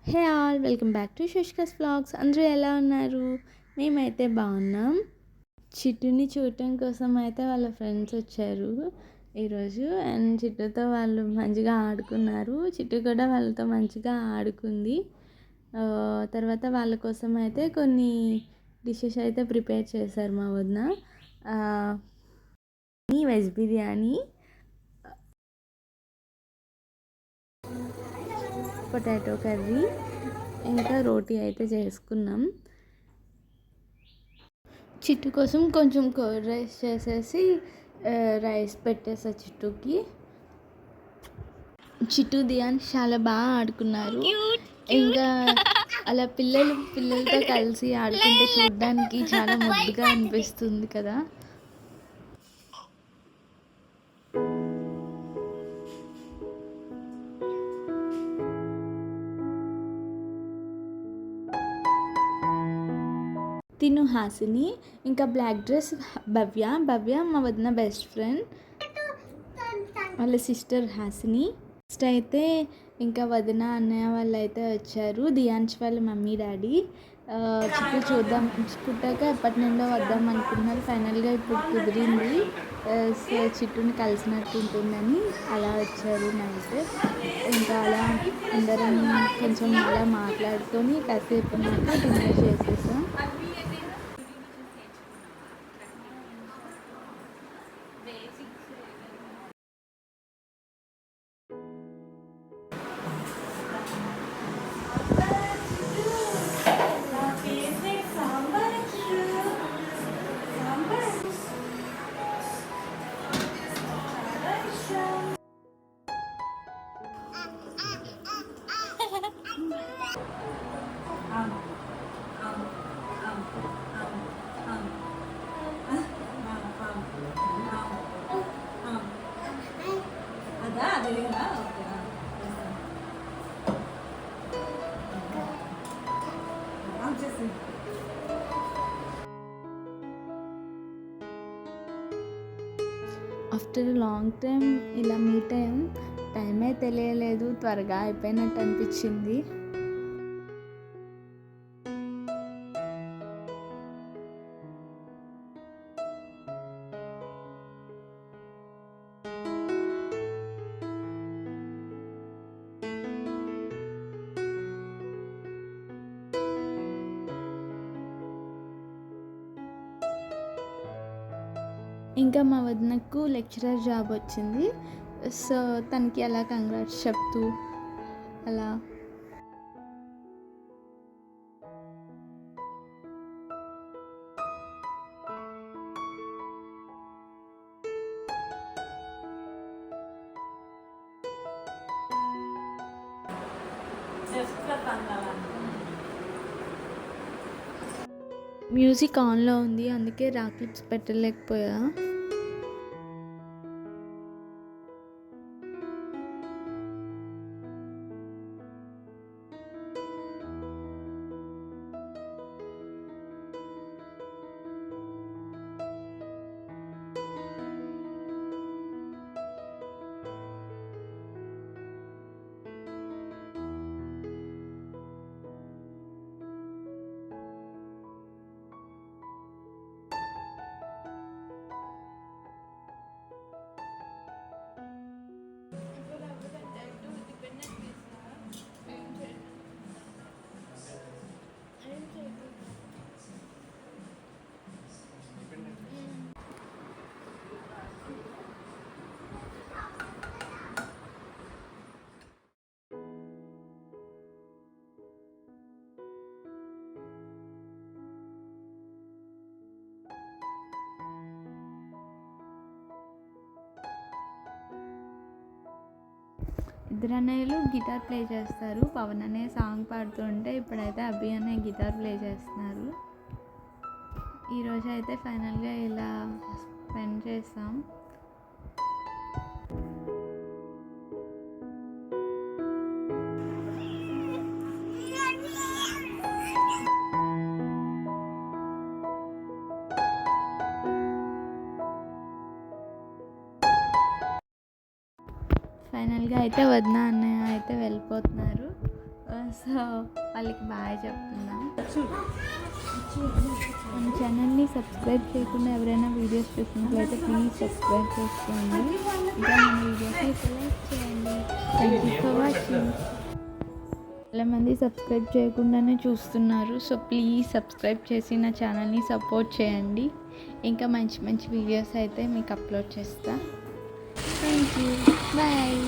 Hey all welcome back to శుష్కస్ vlogs. అందరూ ఎలా ఉన్నారు? మేమైతే బాగున్నాం. చిట్టుని చూడటం కోసం అయితే వాళ్ళ ఫ్రెండ్స్ వచ్చారు ఈరోజు. అండ్ చిట్టుతో వాళ్ళు మంచిగా ఆడుకున్నారు. చిట్టు కూడా వాళ్ళతో మంచిగా ఆడుకుంది. తర్వాత వాళ్ళ కోసం అయితే కొన్ని డిషెస్ అయితే ప్రిపేర్ చేశారు మా వదిన. వెజ్ బిర్యానీ, పొటాటో కర్రీ, ఇంకా రోటీ అయితే చేసుకున్నాం. చిట్టు కోసం కొంచెం కర్డ్ రైస్ చేసేసి రైస్ పెట్టేసా చిట్టుకి. చిట్టు దియాన్ చాలా బాగా ఆడుకున్నారు. ఇంకా అలా పిల్లలతో కలిసి ఆడుకుంటే చూడడానికి చాలా ముద్దుగా అనిపిస్తుంది కదా. తిను హాసిని, ఇంకా బ్లాక్ డ్రెస్ భవ్య మా వదిన బెస్ట్ ఫ్రెండ్, వాళ్ళ సిస్టర్ హాసిని. నెక్స్ట్ అయితే ఇంకా వదిన అన్నయ్య వాళ్ళు అయితే వచ్చారు, దియాన్స్ వాళ్ళ మమ్మీ డాడీ. చిట్టు చూద్దాం పుట్టాక ఎప్పటి నుండో వద్దాం అనుకున్నారు, ఫైనల్గా ఇప్పుడు కుదిరింది. సో చిట్టుని కలిసినట్టు ఉంటుందని అలా వచ్చారు నైట్. ఇంకా అలా అందరం కొంచెం అలా మాట్లాడుకొని కాసేపు డిన్నర్ చేసేసాం. ఆఫ్టర్ లాంగ్ టైం ఇలా మీట్ అయ్యాం. టైమే తెలియలేదు, త్వరగా అయిపోయినట్టు అనిపించింది. ఇంకా మా వదినకు లెక్చరర్ జాబ్ వచ్చింది. సో తనకి అలా కంగ్రాట్స్ చెప్తూ అలా మ్యూజిక్ ఆన్లో ఉంది, అందుకే రా క్లిప్స్ పెట్టలేకపోయా. ఇద్దరు అన్నయ్యలు గిటార్ ప్లే చేస్తారు. పవన్ అనే సాంగ్ పాడుతుంటే ఇప్పుడైతే అభి అనే గిటార్ ప్లే చేస్తున్నారు. ఈరోజు అయితే ఫైనల్గా ఇలా స్పెండ్ చేస్తాం. ఫైనల్గా అయితే వదిన అన్నయ్య అయితే వెళ్ళిపోతున్నారు. సో వాళ్ళకి బాగా చెప్తున్నాం. మన ఛానల్ని సబ్స్క్రైబ్ చేయకుండా ఎవరైనా వీడియోస్ చూసినట్లయితే ప్లీజ్ సబ్స్క్రైబ్ చేసుకోండి. ఇంకా మన వీడియోస్ని లైక్ చేయండి. Thank you for watching. చాలామంది సబ్స్క్రైబ్ చేయకుండానే చూస్తున్నారు. సో ప్లీజ్ సబ్స్క్రైబ్ చేసి నా ఛానల్ని సపోర్ట్ చేయండి. ఇంకా మంచి మంచి వీడియోస్ అయితే మీకు అప్లోడ్ చేస్తా. Thank you. బాయ్.